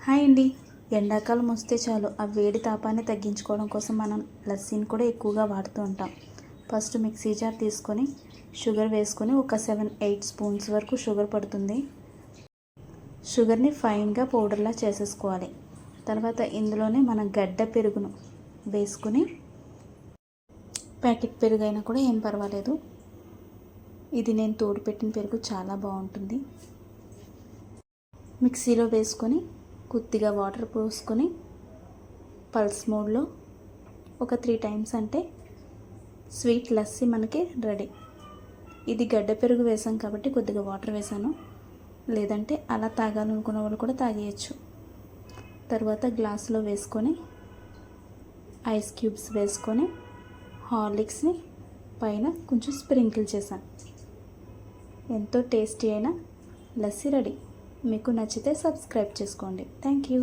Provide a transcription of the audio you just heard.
Hi అండి. ఎండాకాలం వస్తే చాలు ఆ వేడి తాపాన్ని తగ్గించుకోవడం కోసం మనం లస్సీని కూడా ఎక్కువగా వాడుతూ ఉంటాం. ఫస్ట్ మిక్సీ జార్ తీసుకొని షుగర్ వేసుకొని ఒక 7-8 స్పూన్స్ వరకు షుగర్ పడుతుంది. షుగర్ని ఫైన్గా పౌడర్లా చేసేసుకోవాలి. తర్వాత ఇందులోనే మనం గడ్డ పెరుగును వేసుకొని, ప్యాకెట్ పెరుగు అయినా కూడా ఏం పర్వాలేదు, ఇది నేను తోడు పెట్టిన పెరుగు చాలా బాగుంటుంది. మిక్సీలో వేసుకొని కొద్దిగా వాటర్ పోసుకొని పల్స్ మోడ్లో ఒక 3 టైమ్స్ అంటే స్వీట్ లస్సీ మనకి రెడీ. ఇది గడ్డ పెరుగు వేసాం కాబట్టి కొద్దిగా వాటర్ వేసాను, లేదంటే అలా తాగాలనుకున్న వాళ్ళు కూడా తాగేయచ్చు. తర్వాత గ్లాసులో వేసుకొని ఐస్ క్యూబ్స్ వేసుకొని హార్లిక్స్ని పైన కొంచెం స్ప్రింకిల్ చేశాను. ఎంతో టేస్టీ అయిన లస్సీ రెడీ. మీకు నచ్చితే సబ్స్క్రైబ్ చేసుకోండి. Thank you.